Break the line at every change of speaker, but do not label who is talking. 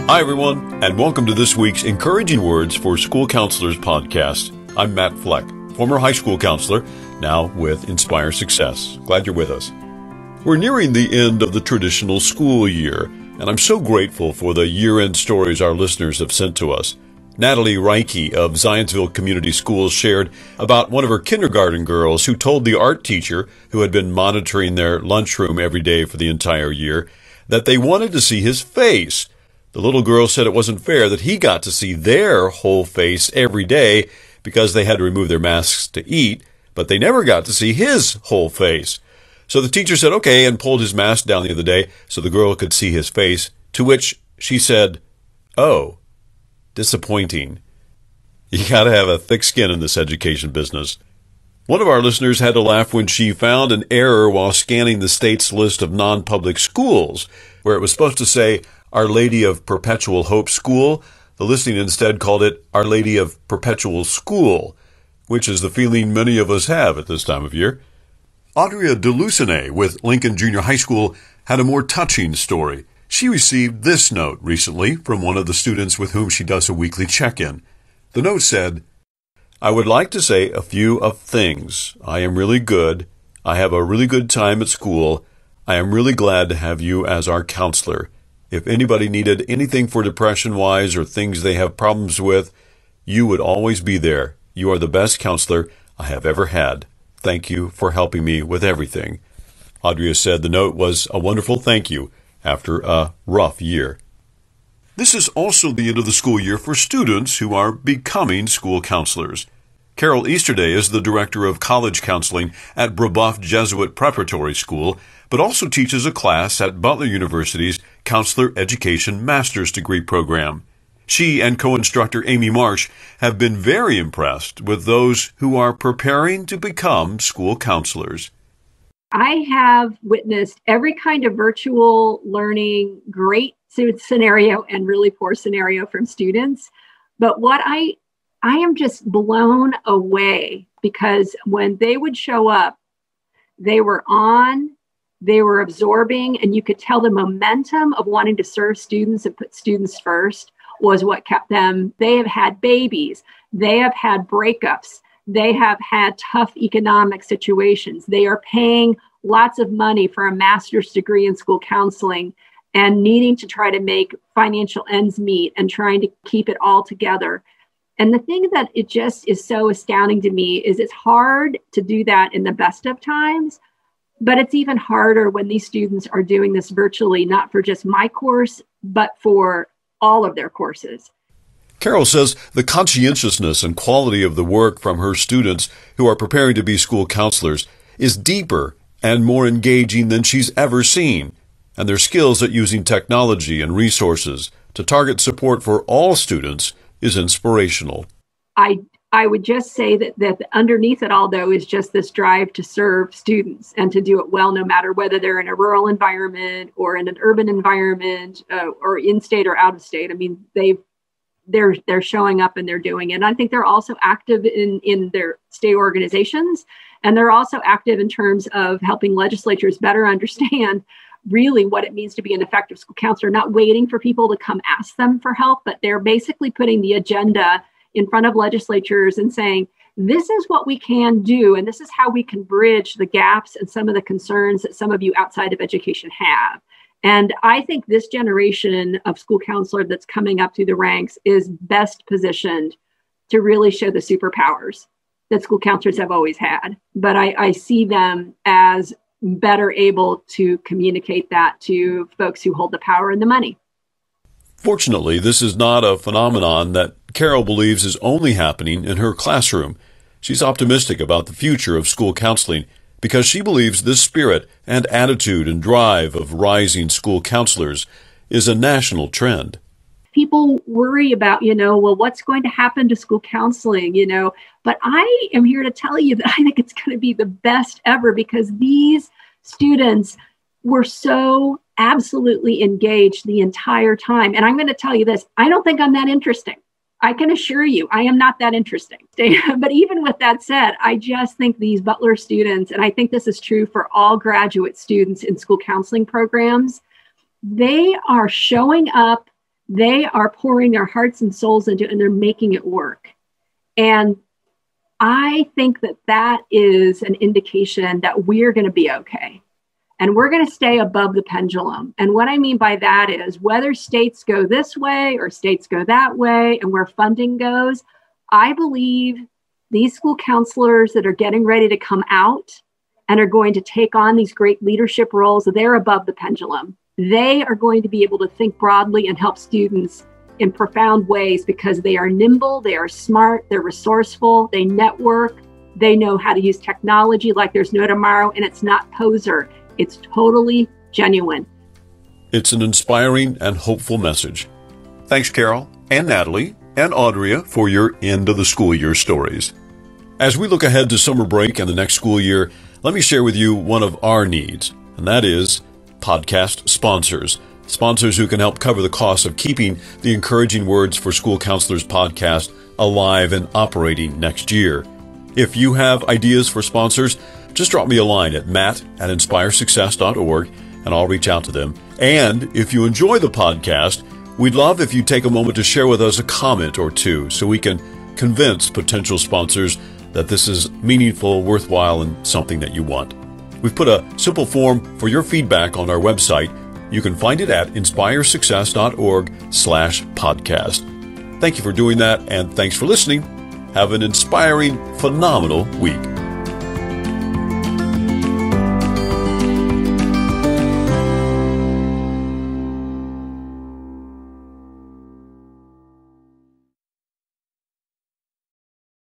Hi, everyone, and welcome to this week's Encouraging Words for School Counselors podcast. I'm Matt Fleck, former high school counselor, now with Inspire Success. Glad you're with us. We're nearing the end of the traditional school year, and I'm so grateful for the year-end stories our listeners have sent to us. Natalie Reike of Zionsville Community Schools shared about one of her kindergarten girls who told the art teacher, who had been monitoring their lunchroom every day for the entire year, that they wanted to see his face. The little girl said it wasn't fair that he got to see their whole face every day because they had to remove their masks to eat, but they never got to see his whole face. So the teacher said, okay, and pulled his mask down the other day so the girl could see his face, to which she said, oh, disappointing. You gotta have a thick skin in this education business. One of our listeners had to laugh when she found an error while scanning the state's list of non-public schools, where it was supposed to say Our Lady of Perpetual Hope School. The listing instead called it Our Lady of Perpetual School, which is the feeling many of us have at this time of year. Audrey DeLucinet with Lincoln Junior High School had a more touching story. She received this note recently from one of the students with whom she does a weekly check-in. The note said, I would like to say a few of things. I am really good. I have a really good time at school. I am really glad to have you as our counselor. If anybody needed anything for depression-wise or things they have problems with, you would always be there. You are the best counselor I have ever had. Thank you for helping me with everything. Audrey said the note was a wonderful thank you after a rough year. This is also the end of the school year for students who are becoming school counselors. Carol Easterday is the director of college counseling at Brebeuf Jesuit Preparatory School, but also teaches a class at Butler University's Counselor Education Master's Degree program. She and co-instructor Amy Marsh have been very impressed with those who are preparing to become school counselors.
I have witnessed every kind of virtual learning, great scenario and really poor scenario from students. But what I am just blown away, because when they would show up, they were on, they were absorbing, and you could tell the momentum of wanting to serve students and put students first was what kept them. They have had babies, they have had breakups, they have had tough economic situations. They are paying lots of money for a master's degree in school counseling and needing to try to make financial ends meet and trying to keep it all together. And the thing that it just is so astounding to me is it's hard to do that in the best of times, but it's even harder when these students are doing this virtually, not for just my course, but for all of their courses.
Carol says the conscientiousness and quality of the work from her students who are preparing to be school counselors is deeper and more engaging than she's ever seen, and their skills at using technology and resources to target support for all students is inspirational.
I would just say that underneath it all, though, is just this drive to serve students and to do it well, no matter whether they're in a rural environment or in an urban environment or in-state or out of state. I mean, they're showing up and they're doing it. And I think they're also active in their state organizations, and they're also active in terms of helping legislatures better understand really what it means to be an effective school counselor, not waiting for people to come ask them for help, but they're basically putting the agenda in front of legislatures and saying, this is what we can do, and this is how we can bridge the gaps and some of the concerns that some of you outside of education have. And I think this generation of school counselor that's coming up through the ranks is best positioned to really show the superpowers that school counselors have always had. But I see them as better able to communicate that to folks who hold the power and the money.
Fortunately, this is not a phenomenon that Carol believes is only happening in her classroom. She's optimistic about the future of school counseling because she believes this spirit and attitude and drive of rising school counselors is a national trend.
People worry about, well, what's going to happen to school counseling, but I am here to tell you that I think it's going to be the best ever, because these students were so absolutely engaged the entire time. And I'm going to tell you this, I don't think I'm that interesting. I can assure you, I am not that interesting. But even with that said, I just think these Butler students, and I think this is true for all graduate students in school counseling programs, they are showing up, They are pouring their hearts and souls into it, and they're making it work. And I think that that is an indication that we're going to be okay. And we're going to stay above the pendulum. And what I mean by that is whether states go this way or states go that way and where funding goes, I believe these school counselors that are getting ready to come out and are going to take on these great leadership roles, they're above the pendulum. They are going to be able to think broadly and help students in profound ways because they are nimble, they are smart, they're resourceful, they network, they know how to use technology like there's no tomorrow, and it's not poser. It's totally genuine.
It's an inspiring and hopeful message. Thanks, Carol and Natalie and Audria for your end of the school year stories. As we look ahead to summer break and the next school year, let me share with you one of our needs, and that is podcast sponsors. Sponsors who can help cover the cost of keeping the Encouraging Words for School Counselors podcast alive and operating next year. If you have ideas for sponsors, just drop me a line at matt@inspiresuccess.org and I'll reach out to them. And if you enjoy the podcast, we'd love if you take a moment to share with us a comment or two so we can convince potential sponsors that this is meaningful, worthwhile, and something that you want. We've put a simple form for your feedback on our website. You can find it at inspiresuccess.org/podcast. Thank you for doing that, and thanks for listening. Have an inspiring, phenomenal week.